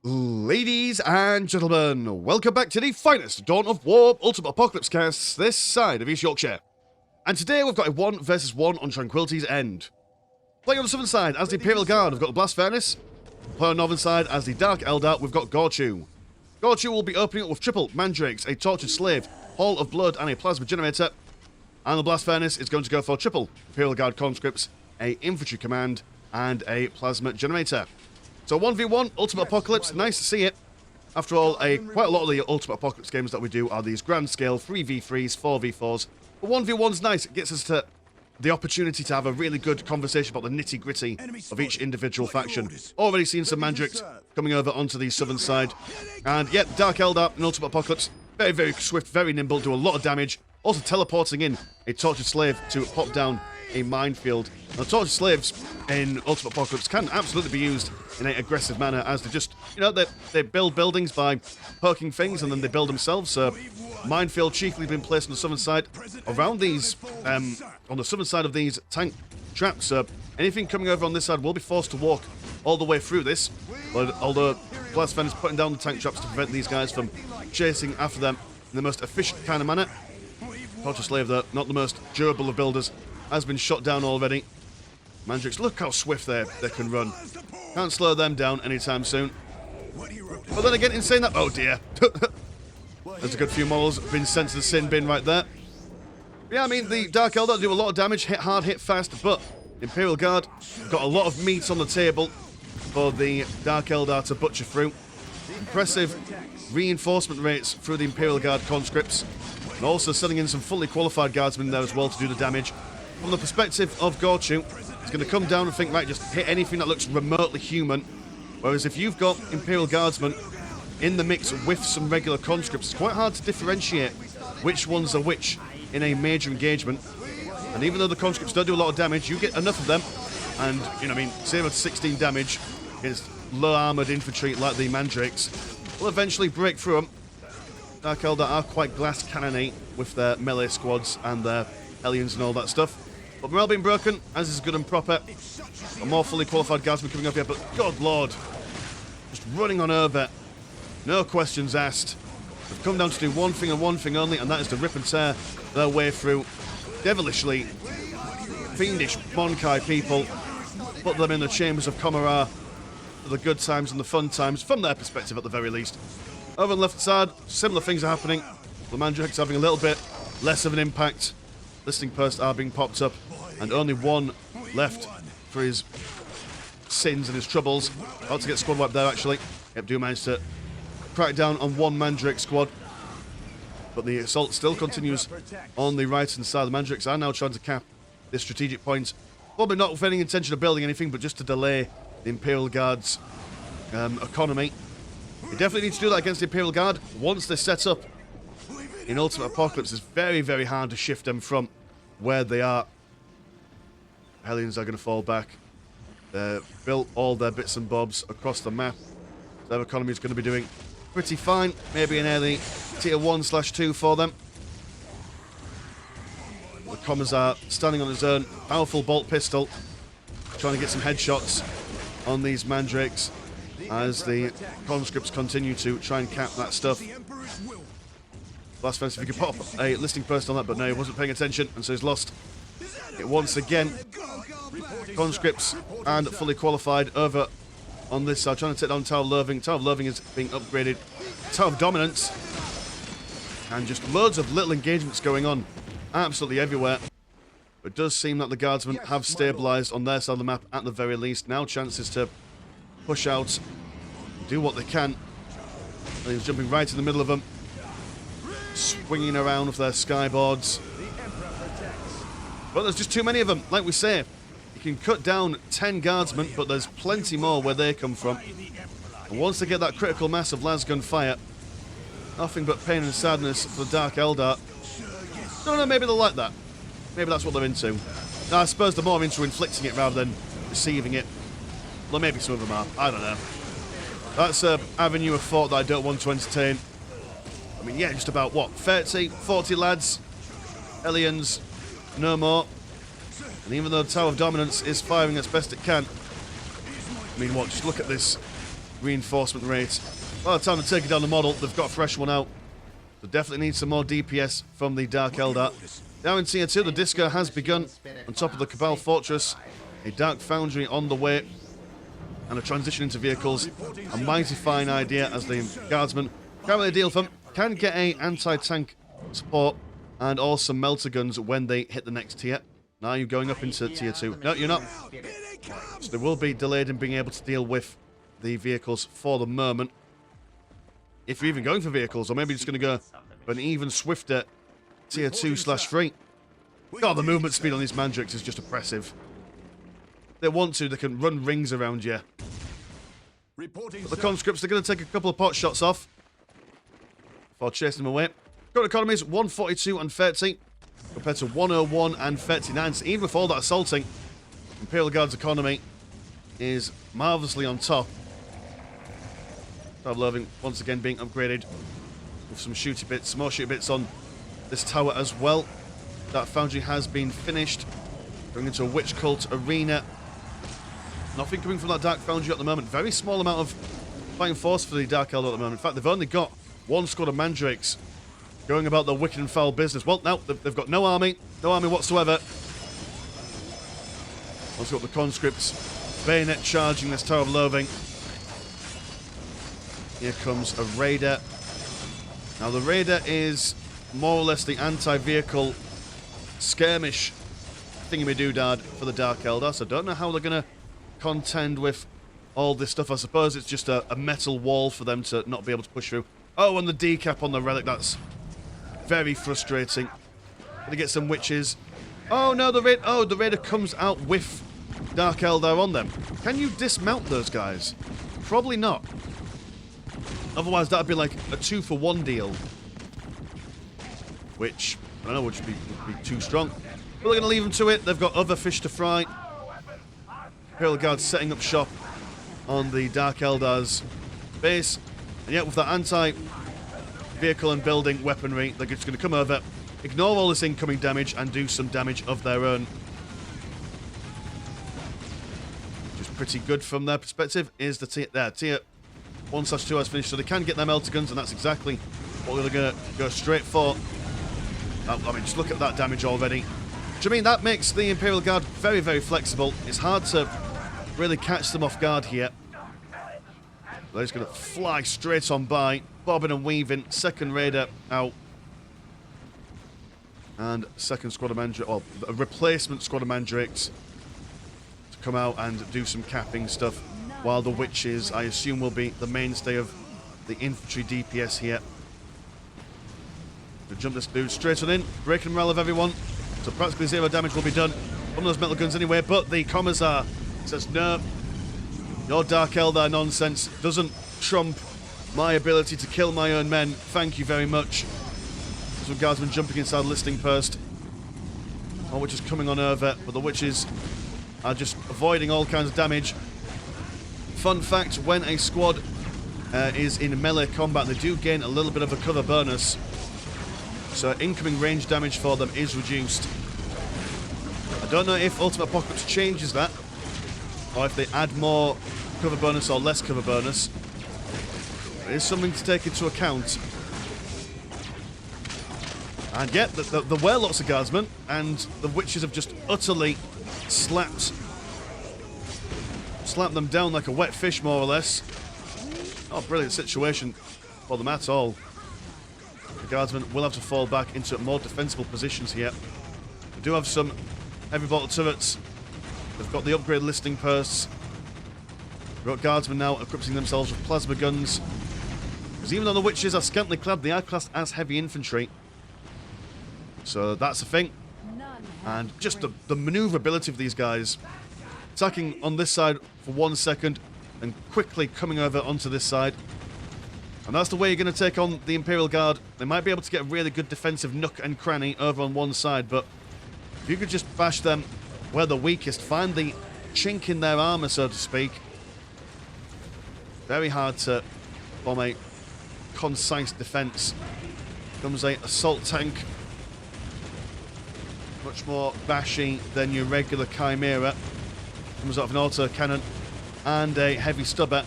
Ladies and gentlemen, welcome back to the finest Dawn of War Ultimate Apocalypse casts this side of East Yorkshire. And today we've got a 1 versus 1 on Tranquility's End. Playing on the southern side as the Imperial Guard, we've got the TheBlastFurnace. Playing on the northern side as the Dark Eldar, we've got Gorchui. Gorchui will be opening up with triple mandrakes, a tortured slave, Hall of Blood, and a plasma generator. And the TheBlastFurnace is going to go for triple Imperial Guard conscripts, a infantry command, and a plasma generator. So 1v1 Ultimate Apocalypse, nice to see it. After all, quite a lot of the Ultimate Apocalypse games that we do are these grand scale 3v3s, 4v4s. But 1v1's nice, it gets us to the opportunity to have a really good conversation about the nitty gritty of each individual faction. Already seen some mandrakes coming over onto the southern side. And yet, Dark Eldar in Ultimate Apocalypse, very, very swift, very nimble, do a lot of damage. Also teleporting in a tortured slave to pop down a minefield. Now, tortured slaves in Ultimate Apocalypse can absolutely be used in an aggressive manner, as they just, you know, they build buildings by poking things and then they build themselves. So, minefield chiefly been placed on the southern side around these, on the southern side of these tank traps. So, anything coming over on this side will be forced to walk all the way through this. But although TheBlastFurnace is putting down the tank traps to prevent these guys from chasing after them in the most efficient kind of manner. Tortured slave, though, not the most durable of builders, has been shot down already. Mandrakes, look how swift they can run. Can't slow them down anytime soon. But then again, in saying that, oh dear. There's a good few models been sent to the sin bin right there. Yeah, I mean, the Dark Eldar do a lot of damage, hit hard, hit fast, but Imperial Guard got a lot of meat on the table for the Dark Eldar to butcher through. Impressive reinforcement rates through the Imperial Guard conscripts, and also sending in some fully qualified guardsmen there as well to do the damage. From the perspective of Gorchui, he's going to come down and think, right, just hit anything that looks remotely human. Whereas if you've got Imperial Guardsmen in the mix with some regular conscripts, it's quite hard to differentiate which ones are which in a major engagement. And even though the conscripts don't do a lot of damage, you get enough of them, and, you know, I mean, 0 to 16 damage against low-armoured infantry like the mandrakes will eventually break through them. Dark Eldar are quite glass cannony with their melee squads and their Hellions and all that stuff. But morale being broken, as is good and proper. A more fully qualified guardsman coming up here, but God Lord, just running on over. No questions asked. They've come down to do one thing and one thing only, and that is to rip and tear their way through devilishly fiendish Monkai people. Put them in the chambers of Comorra for the good times and the fun times, from their perspective at the very least. Over on the left side, similar things are happening. The Mandrakes having a little bit less of an impact. Listening posts are being popped up, and only one left for his sins and his troubles. About to get squad wiped there, actually. Yep, do manage to crack down on one Mandrake squad. But the assault still continues on the right-hand side. The Mandrakes are now trying to cap this strategic point. Probably not with any intention of building anything, but just to delay the Imperial Guard's economy. You definitely need to do that against the Imperial Guard. Once they're set up in Ultimate Apocalypse, it's very, very hard to shift them from where they are. Hellions are going to fall back. They've built all their bits and bobs across the map. Their economy is going to be doing pretty fine. Maybe an early tier 1/2 for them. The Commas are standing on his own. Powerful bolt pistol. Trying to get some headshots on these Mandrakes as the conscripts continue to try and cap that stuff. TheBlastFurnace, if you could pop a listing post on that, but no, he wasn't paying attention, and so he's lost it once again. Conscripts and fully qualified over on this side, trying to take down Tower of Loathing. Tower of Loathing is being upgraded. Tower of Dominance. And just loads of little engagements going on absolutely everywhere. But it does seem that the Guardsmen have stabilised on their side of the map at the very least. Now chances to push out, do what they can. And he's jumping right in the middle of them, swinging around with their skyboards. But there's just too many of them. Like we say, you can cut down 10 guardsmen, but there's plenty more where they come from. And once they get that critical mass of lasgun fire, nothing but pain and sadness for the Dark Eldar. Don't know, maybe they'll like that. Maybe that's what they're into. Now, I suppose they're more into inflicting it rather than receiving it. Well, maybe some of them are. I don't know. That's an avenue of thought that I don't want to entertain. I mean, yeah, just about, what, 30, 40 lads, Hellions, no more. And even though the Tower of Dominance is firing as best it can, I mean, what, just look at this reinforcement rate. By the time they're taking down the model, they've got a fresh one out. So definitely need some more DPS from the Dark Eldar. Now in Tier 2, the Disco has begun on top of the Cabal Fortress. A Dark Foundry on the way. And a transition into vehicles. A mighty fine idea as the Guardsmen can't really deal with them. Can get a anti-tank support and also melter guns when they hit the next tier. Now you're going up into Tier 2. No, you're not. So they will be delayed in being able to deal with the vehicles for the moment. If you're even going for vehicles, or maybe just going to go for an even swifter Tier 2/3. God, the movement speed on these Mandrakes is just oppressive. If they want to, they can run rings around you. But the conscripts, they're going to take a couple of pot shots off before chasing them away. Current economies, 142 and 30, compared to 101 and 39. So even with all that assaulting, Imperial Guard's economy is marvellously on top. Tower of Loathing once again being upgraded with some shooty bits, more shooty bits on this tower as well. That foundry has been finished. Going into a witch cult arena. Nothing coming from that Dark Foundry at the moment. Very small amount of fighting force for the Dark Eldar at the moment. In fact, they've only got one squad of Mandrakes going about their wicked and foul business. Well, now they've got no army whatsoever. Also got the conscripts bayonet charging this Tower of Loathing. Here comes a Raider. Now the Raider is more or less the anti-vehicle skirmish thingy-me-doodad for the Dark Eldar, so I don't know how they're going to contend with all this stuff. I suppose it's just a metal wall for them to not be able to push through. Oh, and the decap on the relic, that's very frustrating. Gonna get some witches. Oh no, the Raider comes out with Dark Eldar on them. Can you dismount those guys? Probably not. Otherwise that'd be like a 2-for-1 deal. Which, I don't know, would be too strong. But they're going to leave them to it. They've got other fish to fry. Imperial Guard setting up shop on the Dark Eldar's base. And yet with that anti-vehicle and building weaponry, they're just going to come over, ignore all this incoming damage, and do some damage of their own. Which is pretty good from their perspective. Is the tier 1/2 has finished, so they can get their melter guns, and that's exactly what they're going to go straight for. I mean, just look at that damage already. Do you mean that makes the Imperial Guard very, very flexible? It's hard to really catch them off guard here. They're just going to fly straight on by, bobbing and weaving. Second Raider out. And second squad of Mandrakes, or a replacement squad of Mandrakes to come out and do some capping stuff. While the witches, I assume, will be the mainstay of the infantry DPS here. We'll jump this dude straight on in, break the morale of everyone. So practically 0 damage will be done on those metal guns anyway, but the Commissar says, no, your Dark Eldar nonsense doesn't trump my ability to kill my own men. Thank you very much. Some guardsmen jumping inside the listing post. All witches coming on over, but the witches are just avoiding all kinds of damage. Fun fact, when a squad is in melee combat, they do gain a little bit of a cover bonus. So incoming range damage for them is reduced. I don't know if Ultimate Apocalypse changes that, or if they add more cover bonus or less cover bonus. It is something to take into account. And yet, there were lots of guardsmen, and the witches have just utterly slapped them down like a wet fish, more or less. Not a brilliant situation for them at all. The guardsmen will have to fall back into more defensible positions here. They do have some heavy bottle turrets. They've got the upgrade listing posts. We've got guardsmen now equipping themselves with plasma guns. Because even though the witches are scantily clad, they are classed as heavy infantry. So that's a thing. And just the maneuverability of these guys. Attacking on this side for 1 second and quickly coming over onto this side. And that's the way you're going to take on the Imperial Guard. They might be able to get a really good defensive nook and cranny over on one side, but if you could just bash them where they're weakest, find the chink in their armour, so to speak. Very hard to form a concise defence. Comes a assault tank. Much more bashy than your regular Chimera. Comes out of an auto cannon and a heavy stubber.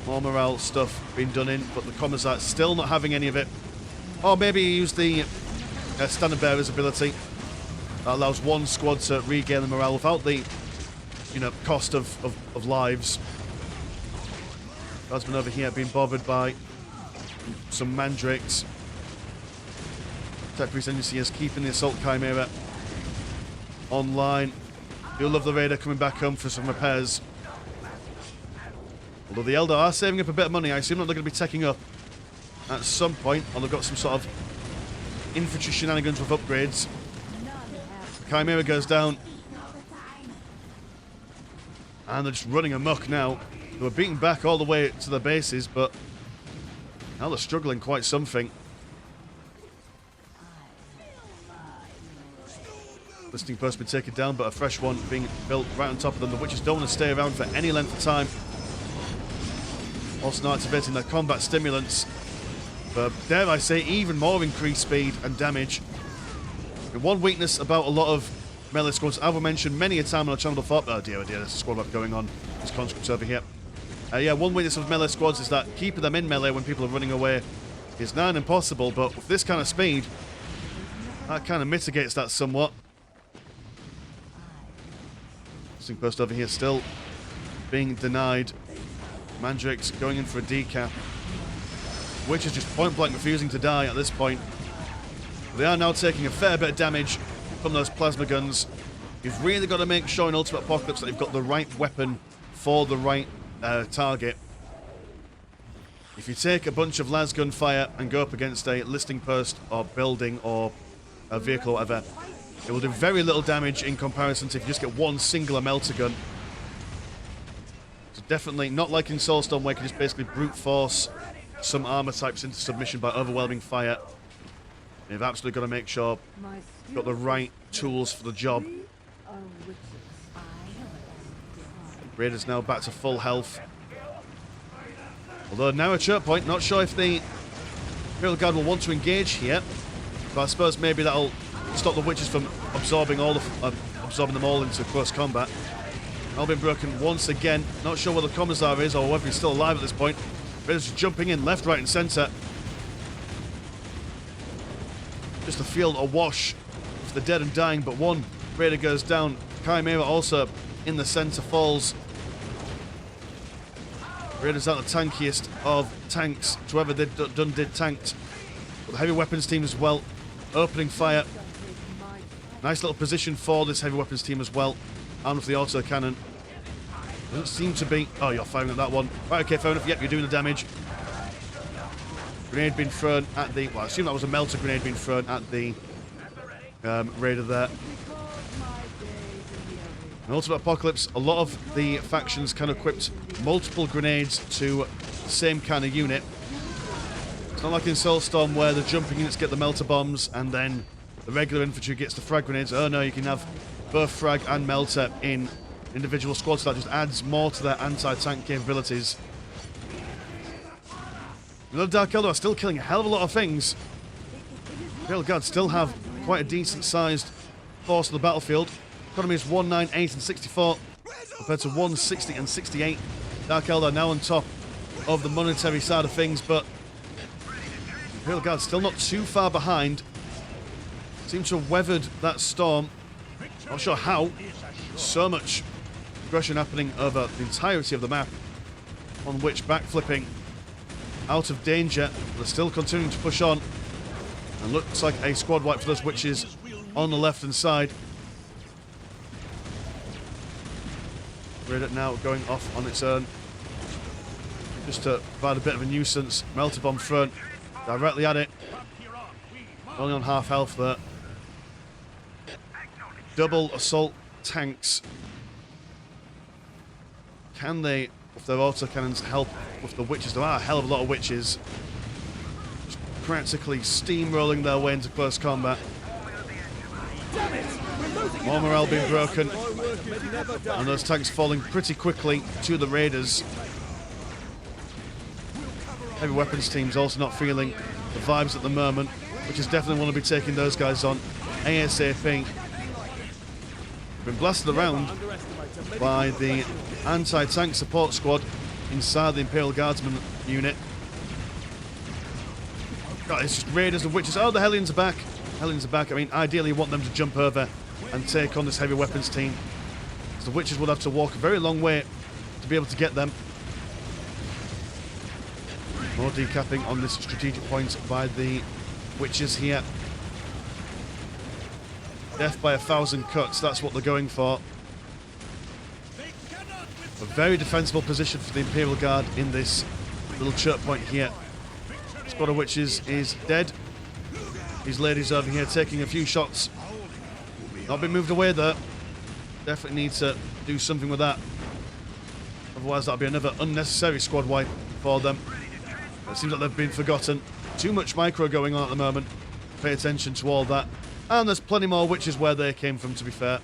More morale stuff being done in, but the Commissar still not having any of it. Or maybe he used the Standard Bearer's ability. That allows one squad to regain the morale without the, cost of lives. Husband over here being bothered by some mandrakes. Tech Priest Agency is keeping the Assault Chimera online. You'll love the Raider coming back home for some repairs. Although the Eldar are saving up a bit of money, I assume that they're going to be taking up at some point, or they've got some sort of infantry shenanigans with upgrades. Chimera goes down. And they're just running amok now. They were beaten back all the way to their bases, but now they're struggling quite something. Listening post been taken down, but a fresh one being built right on top of them. The Witches don't want to stay around for any length of time. Also now activating their combat stimulants. But dare I say, even more increased speed and damage. And one weakness about a lot of melee squads, I will mention many a time on a channel before. Oh dear, there's a squad map going on. There's conscripts over here. Yeah, one weakness of melee squads is that keeping them in melee when people are running away is nigh impossible, but with this kind of speed, that kind of mitigates that somewhat. Listening post over here still being denied. Mandrakes going in for a decap. Witch is just point blank refusing to die at this point. They are now taking a fair bit of damage from those plasma guns. You've really got to make sure in Ultimate Apocalypse that you've got the right weapon for the right target. If you take a bunch of las gunfire and go up against a listing post or building or a vehicle or whatever, it will do very little damage in comparison to if you just get one singular melter gun. So definitely not like in Soulstorm where you can just basically brute force some armor types into submission by overwhelming fire. You've absolutely got to make sure you've got the right tools for the job. Raiders now back to full health. Although now at choke point, not sure if the Imperial Guard will want to engage here. But I suppose maybe that'll stop the Witches from absorbing them all into close combat. All been broken once again. Not sure where the Commissar is or whether he's still alive at this point. Raiders jumping in left, right and centre. Just a field awash with the dead and dying, but one Raider goes down. Chimera also in the centre falls. Raiders aren't the tankiest of tanks. To whoever they'd done did tanked. But the heavy weapons team as well, opening fire. Nice little position for this heavy weapons team as well. Armed with the auto cannon. Doesn't seem to be... Oh, you're firing at that one. Right, okay, fair enough. Yep, you're doing the damage. Grenade being thrown at the... Well, I assume that was a melter grenade being thrown at the Raider there. In Ultimate Apocalypse, a lot of the factions can equip multiple grenades to the same kind of unit. It's not like in Soulstorm where the jumping units get the melter bombs and then the regular infantry gets the frag grenades. Oh no, you can have both frag and melter in individual squads. That just adds more to their anti-tank capabilities. The Dark Eldar are still killing a hell of a lot of things. Imperial Guard still have quite a decent-sized force on the battlefield. Economy is 198 and 64 compared to 160 and 68. Dark Eldar now on top of the monetary side of things, but Imperial Guard still not too far behind. Seem to have weathered that storm. Not sure how. So much aggression happening over the entirety of the map, on which backflipping out of danger. They're still continuing to push on. And looks like a squad wipe for those Witches on the left-hand side. Raider now going off on its own. Just to provide a bit of a nuisance. Melter bomb thrown directly at it. Only on half health there. Double assault tanks. Can they, with their autocannons, help with the Witches? There are a hell of a lot of Witches. Just practically steamrolling their way into close combat. More morale being broken. And those tanks falling pretty quickly to the Raiders. Heavy weapons team's also not feeling the vibes at the moment, which is definitely want to be taking those guys on ASAP. Been blasted around by the anti-tank support squad. inside the Imperial Guardsman unit. God, it's just raiders and witches. Oh, the Hellions are back. Hellions are back. I mean, ideally you want them to jump over and take on this heavy weapons team. So the witches would have to walk a very long way to be able to get them. More decapping on this strategic point by the witches here. Death by 1,000 cuts, that's what they're going for. A very defensible position for the Imperial Guard in this little choke point here. Squad of witches is dead. These ladies over here taking a few shots. Not been moved away though. Definitely need to do something with that. Otherwise that'll be another unnecessary squad wipe for them. It seems like they've been forgotten. Too much micro going on at the moment. Pay attention to all that. And there's plenty more witches where they came from, to be fair.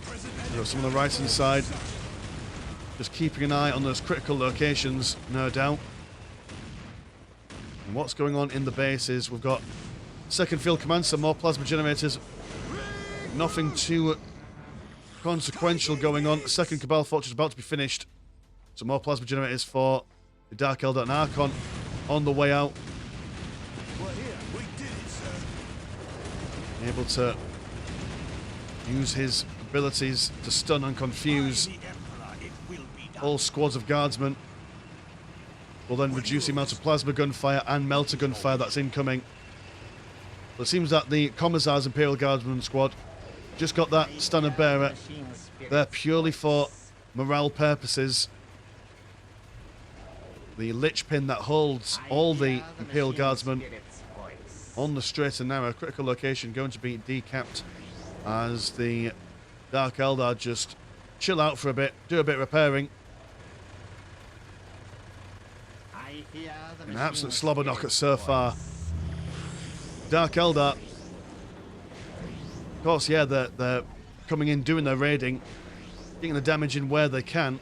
We've got some on the right hand side. Just keeping an eye on those critical locations, no doubt. And what's going on in the base is we've got second field command, some more plasma generators. Nothing too consequential going on. Second Cabal Fortress about to be finished. Some more plasma generators for the Dark Eldar and Archon on the way out. Able to use his abilities to stun and confuse all squads of guardsmen. Will then reduce the amount of plasma gunfire and melter gunfire that's incoming. But it seems that the Commissar's Imperial Guardsman squad just got that standard bearer. They're purely for morale purposes. The lich pin that holds all the Imperial Guardsmen on the straight and narrow. Critical location going to be decapped as the Dark Eldar just chill out for a bit, do a bit of repairing. An absolute slobber knocker so far. Dark Eldar, of course, yeah, they're coming in, doing their raiding, getting the damage in where they can.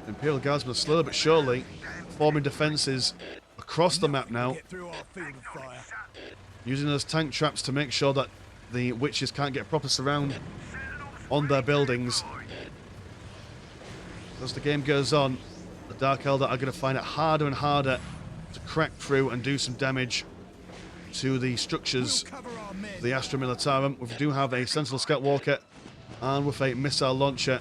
Imperial Guardsmen are slowly but surely forming defences across the map now, using those tank traps to make sure that the witches can't get a proper surround on their buildings. As the game goes on, the Dark Eldar are going to find it harder and harder to crack through and do some damage to the structures of the Astra Militarum. We do have a Sentinel Scout Walker and with a missile launcher.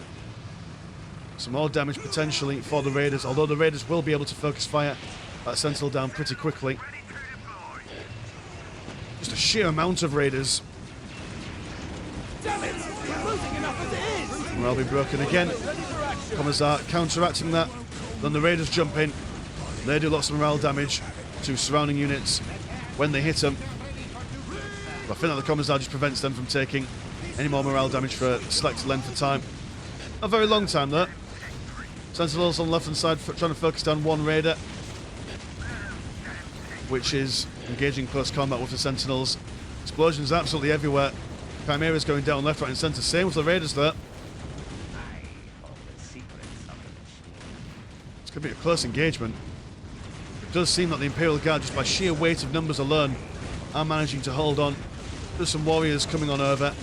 Some more damage potentially for the Raiders, although the Raiders will be able to focus fire that Sentinel down pretty quickly. Just a sheer amount of Raiders. Damn it! We're losing enough as it is! Morale be broken again. Commissar counteracting that. Then the Raiders jump in. They do lots of morale damage to surrounding units when they hit them. But I think that the Commissar just prevents them from taking any more morale damage for a selected length of time. Not a very long time though. Sentinels on the left hand side trying to focus down one Raider, which is engaging close combat with the Sentinels. Explosions absolutely everywhere. Chimera's going down left, right and centre. Same with the Raiders there. It's going to be a close engagement. It does seem that the Imperial Guard, just by sheer weight of numbers alone, are managing to hold on. There's some warriors coming on over.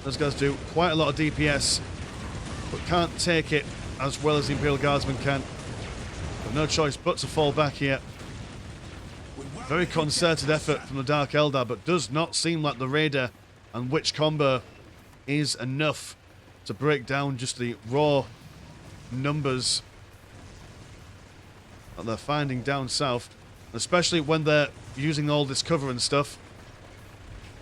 Those guys do quite a lot of DPS, but can't take it as well as the Imperial Guardsmen can. But no choice but to fall back here. Very concerted effort from the Dark Eldar, but does not seem like the Raider and Witch combo is enough to break down just the raw numbers that they're finding down south. Especially when they're using all this cover and stuff.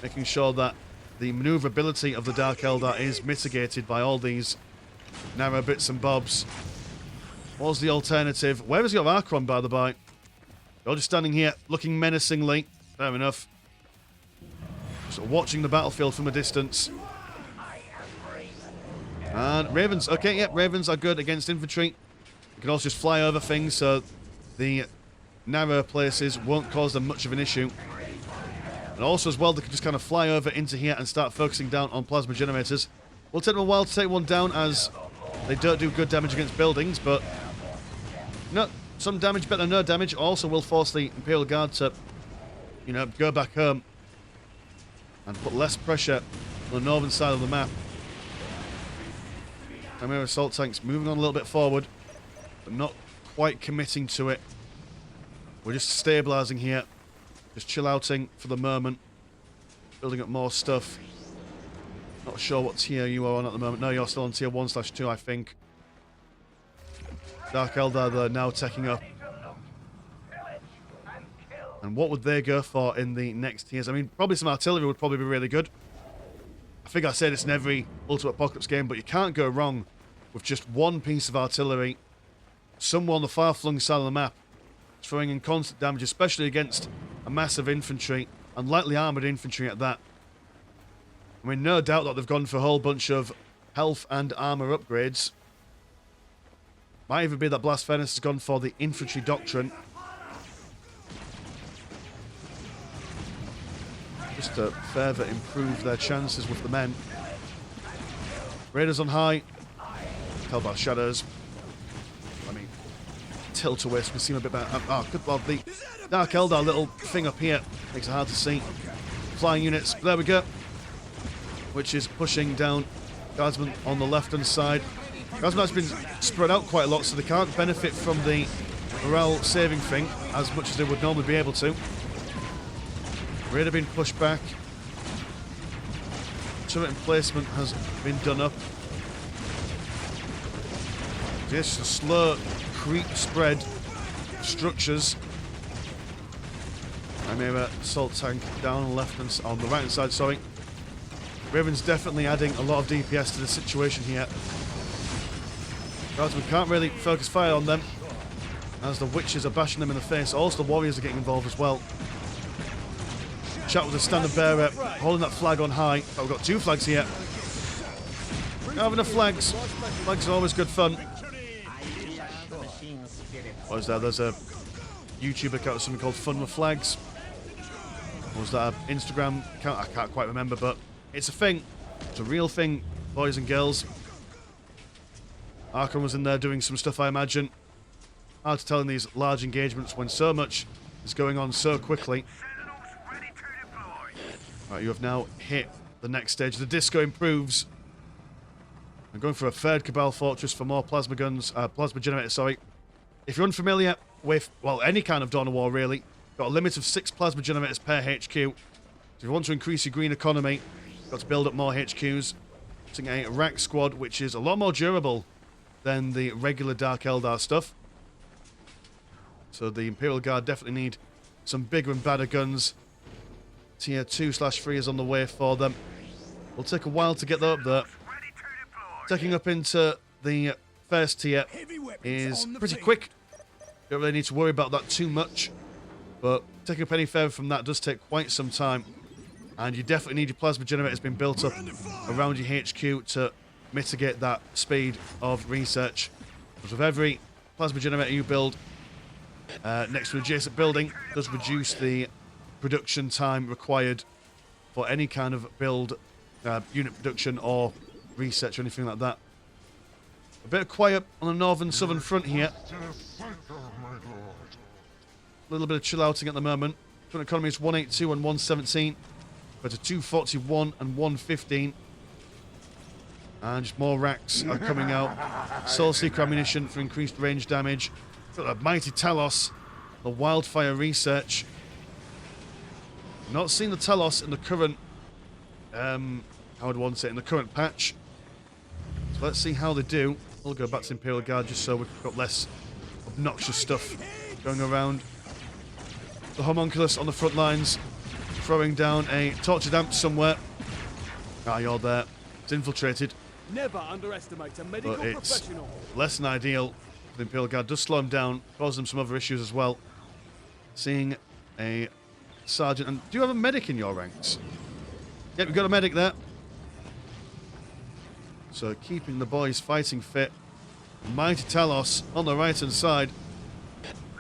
Making sure that the maneuverability of the Dark Eldar is mitigated by all these narrow bits and bobs. What's the alternative? Where is your Archon, by the by? You're just standing here looking menacingly. Fair enough. Just watching the battlefield from a distance. And Ravens. Okay, yep, Ravens are good against infantry. You can also just fly over things, so the narrow places won't cause them much of an issue. And also as well, they can just kind of fly over into here and start focusing down on plasma generators. Will take them a while to take one down as they don't do good damage against buildings, but no, some damage better than no damage. Also will force the Imperial Guard to, you know, go back home and put less pressure on the northern side of the map. Chimera assault tanks moving on a little bit forward, but not quite committing to it. We're just stabilising here. Just chill outing for the moment. Building up more stuff. Not sure what tier you are on at the moment. No, you're still on tier 1/2, I think. Dark Eldar, they're now taking up. And what would they go for in the next tiers? I mean, probably some artillery would probably be really good. I think I say this in every Ultimate Apocalypse game, but you can't go wrong with just one piece of artillery. Somewhere on the far-flung side of the map, throwing in constant damage, especially against a massive infantry, and lightly armoured infantry at that. I mean, no doubt that they've gone for a whole bunch of health and armour upgrades. Might even be that TheBlastFurnace has gone for the infantry doctrine. Just to further improve their chances with the men. Raiders on high. Held by shadows. I mean, tilt-a-wisp can seem a bit better. Oh, good lord, the Dark Eldar little thing up here makes it hard to see. Flying units, there we go. Which is pushing down Guardsmen on the left-hand side. Guardsmen has been spread out quite a lot, so they can't benefit from the morale saving thing as much as they would normally be able to. Raider being pushed back. Turret emplacement has been done up. Just a slow creep spread of structures. Chimera assault tank down on the left and on the right hand side, sorry. Raven's definitely adding a lot of DPS to the situation here. Guardsmen can't really focus fire on them as the witches are bashing them in the face. Also the warriors are getting involved as well. Chat with the standard bearer, holding that flag on high. Oh, we've got two flags here. Having the flags. Flags are always good fun. What is that? There's a YouTube account, something called Fun with Flags. Or was that an Instagram account? I can't quite remember, but it's a thing. It's a real thing, boys and girls. Arkham was in there doing some stuff, I imagine. Hard to tell in these large engagements when so much is going on so quickly. Right, you have now hit the next stage. The disco improves. I'm going for a third Cabal Fortress for more plasma guns, plasma generators, sorry. If you're unfamiliar with, well, any kind of Dawn of War, really, got a limit of 6 plasma generators per HQ. So if you want to increase your green economy, you've got to build up more HQs. Using a rack squad, which is a lot more durable than the regular Dark Eldar stuff. So the Imperial Guard definitely need some bigger and badder guns. Tier 2/3 is on the way for them. Will take a while to get that up there. Taking up into the first tier is pretty quick. Don't really need to worry about that too much. But taking up any further from that does take quite some time. And you definitely need your plasma generators being built up around your HQ to mitigate that speed of research. Because with every plasma generator you build next to an adjacent building, does reduce the production time required for any kind of build, unit production or research or anything like that. A bit of quiet on the northern southern front here. A little bit of chill outing at the moment. Current economy is 182 and 117, but to 241 and 115. And just more racks are coming out. Soul Seeker ammunition for increased range damage. Got a mighty Talos, the wildfire research. Not seen the Talos in the current, how would one say, in the current patch. So let's see how they do. We'll go back to Imperial Guard just so we've got less obnoxious stuff going around. The homunculus on the front lines, throwing down a torture damp somewhere. Ah, you're there. It's infiltrated. Never underestimate a medical but it's professional. less than ideal. The Imperial Guard does slow them down, cause them some other issues as well. Seeing a sergeant, and do you have a medic in your ranks? Yep, we've got a medic there. So keeping the boys fighting fit. Mighty Talos on the right hand side,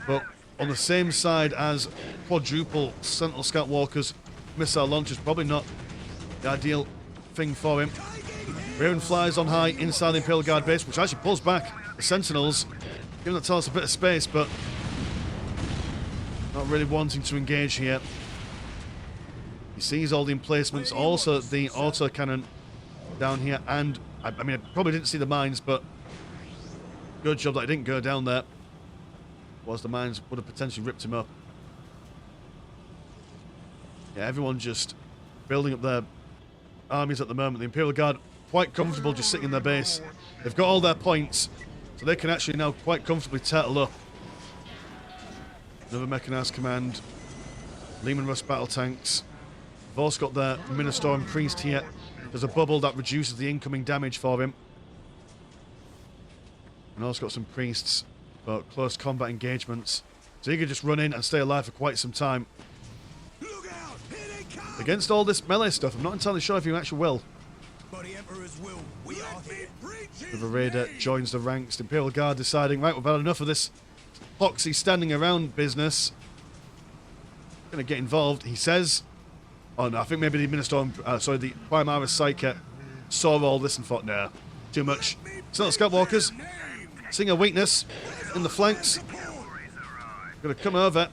but on the same side as quadruple Sentinel Scout Walkers, missile launchers, probably not the ideal thing for him. Raven flies on high inside the Imperial Guard base, which actually pulls back the Sentinels, giving the Talos a bit of space, but not really wanting to engage here. He sees all the emplacements, also the autocannon down here, and I mean, I probably didn't see the mines, but good job that I didn't go down there. Whilst the mines would have potentially ripped him up. Yeah, everyone just building up their armies at the moment. The Imperial Guard quite comfortable just sitting in their base. They've got all their points, so they can actually now quite comfortably turtle up. Another mechanized command. Leman Russ battle tanks. They've also got their Minister and Priest here. There's a bubble that reduces the incoming damage for him. And also got some priests for close combat engagements. So he could just run in and stay alive for quite some time. Against all this melee stuff, I'm not entirely sure if he actually will. The Raider joins the ranks. The Imperial Guard deciding, right, we've had enough of this poxy standing around business. Gonna get involved, he says. Oh no, I think maybe the Minister, the Primaris Psyche saw all this and thought, nah, too much. Sentinel Scoutwalkers, seeing a weakness in the flanks. Gonna come over,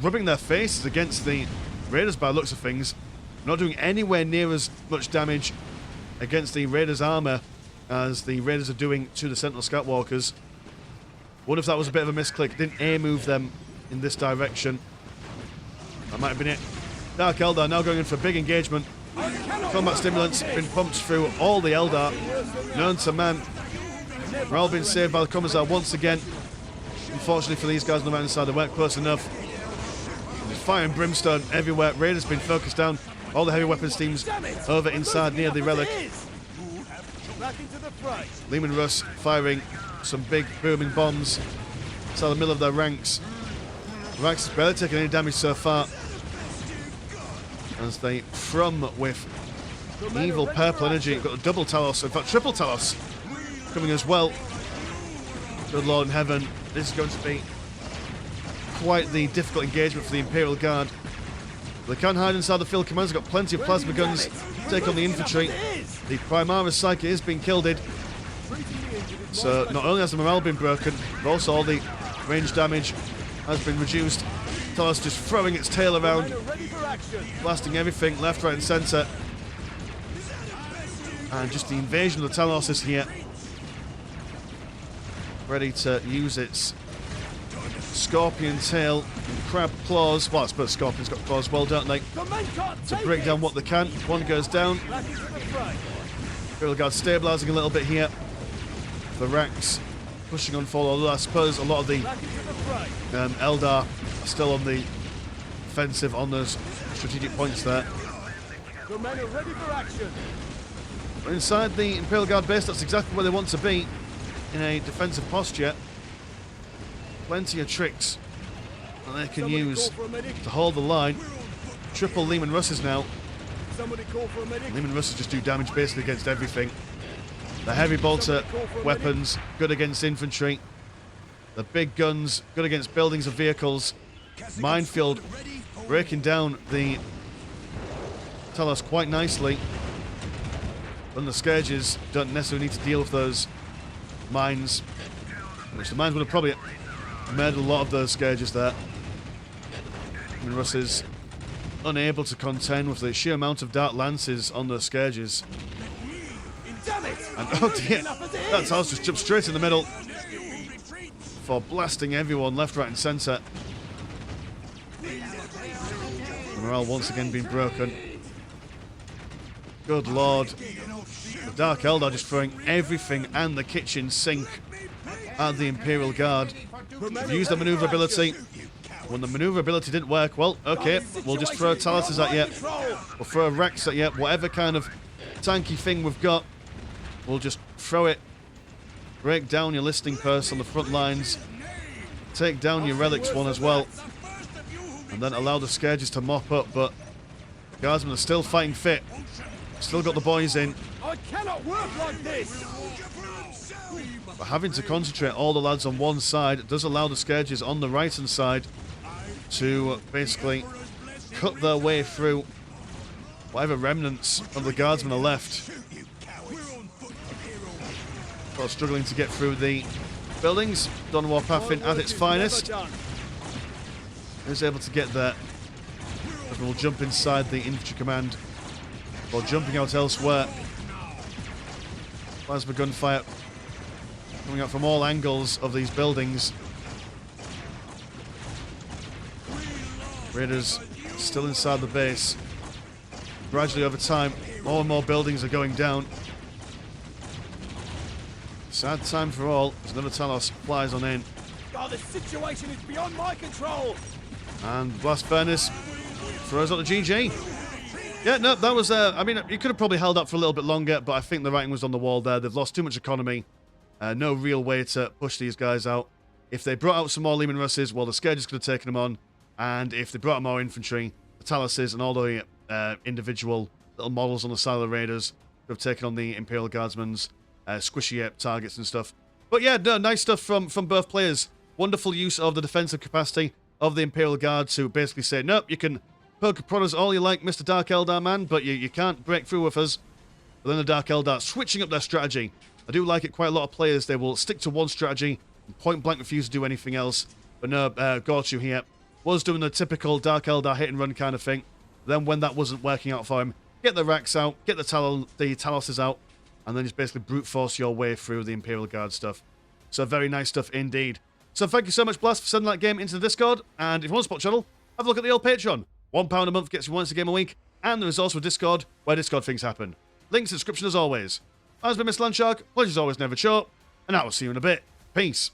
rubbing their faces against the Raiders by the looks of things. Not doing anywhere near as much damage against the Raiders' armor as the Raiders are doing to the Sentinel Scoutwalkers. Wonder if that was a bit of a misclick. Didn't air move them in this direction. That might have been it. Dark Eldar now going in for a big engagement. Combat stimulants been pumped through all the Eldar. Known to man. Morale been saved by the Commissar once again. Unfortunately for these guys on the right side, they weren't close enough. There's fire and brimstone everywhere. Raiders been focused down. All the heavy weapons teams over inside near the relic. Leman Russ firing some big booming bombs inside the middle of their ranks. The ranks has barely taken any damage so far as they thrum with evil purple energy. Got a double Talos, in fact triple Talos coming as well. Good Lord in heaven, this is going to be quite the difficult engagement for the Imperial Guard. They can hide inside the field commands. They've got plenty of plasma guns to take on the infantry. The Primaris Psyche is being killed. So not only has the morale been broken, but also all the range damage has been reduced. Talos just throwing its tail around, blasting everything left, right and centre. And just the invasion of the Talos is here. Ready to use its scorpion tail and crab claws. Well, I suppose scorpions got claws well, don't they? To break down what they can. One goes down. Imperial Guard stabilising a little bit here. The racks pushing on forward, although I suppose a lot of the Eldar are still on the offensive on those strategic points there. But inside the Imperial Guard base, that's exactly where they want to be, in a defensive posture. Plenty of tricks that they can use to hold the line. Triple Leman Russes now. Leman Russes just do damage basically against everything. The heavy bolter weapons, good against infantry. The big guns, good against buildings and vehicles. Minefield, breaking down the Talos quite nicely. And the Scourges don't necessarily need to deal with those mines, which the mines would have probably made a lot of those Scourges there. And Russ is unable to contend with the sheer amount of Dark Lances on those Scourges. And oh dear, that Talos just jumped straight in the middle for blasting everyone left, right and centre. The morale once again being broken. Good Lord. The Dark Eldar just throwing everything and the kitchen sink at the Imperial Guard. They've used their manoeuvrability. When the manoeuvrability didn't work, well, okay, we'll just throw Taloses at you. We'll throw Rex at you. Whatever kind of tanky thing we've got, we'll just throw it. Break down your listing posts on the front lines. Take down your relics one as well. And then allow the Scourges to mop up, but the Guardsmen are still fighting fit. Still got the boys in. I cannot work like this. But having to concentrate all the lads on one side does allow the Scourges on the right hand side to basically cut their way through whatever remnants of the Guardsmen are left. While struggling to get through the buildings, Dawn of War Pathfinder at its finest is able to get there. We'll jump inside the infantry command while jumping out elsewhere. Plasma gunfire coming up from all angles of these buildings. Raiders still inside the base. Gradually over time, more and more buildings are going down. Sad time for all as another Talos flies on in. God, the situation is beyond my control. And Blast Furnace throws out the GG. Yeah, no, that was, I mean, you could have probably held up for a little bit longer, but I think the writing was on the wall there. They've lost too much economy. No real way to push these guys out. If they brought out some more Lehman Russes, well, the Scourges could have taken them on. And if they brought out more infantry, the Taloses and all the individual little models on the side of the Raiders could have taken on the Imperial Guardsmen's squishy targets and stuff. But yeah, no, nice stuff from both players. Wonderful use of the defensive capacity of the Imperial Guards who basically say, nope, you can poke prod us all you like, Mr. Dark Eldar man, but you can't break through with us. But then the Dark Eldar switching up their strategy. I do like it. Quite a lot of players, they will stick to one strategy and point blank refuse to do anything else. But no, Gorchui here was doing the typical Dark Eldar hit and run kind of thing. Then when that wasn't working out for him, get the racks out, get the Taloses out, and then just basically brute force your way through the Imperial Guard stuff. So very nice stuff indeed. So thank you so much, Blast, for sending that game into the Discord. And if you want to support the channel, have a look at the old Patreon. £1 a month gets you once a game a week. And there is also a Discord where Discord things happen. Links in the description as always. I've been Mr. Landshark. Pleasure's always never short. And I will see you in a bit. Peace.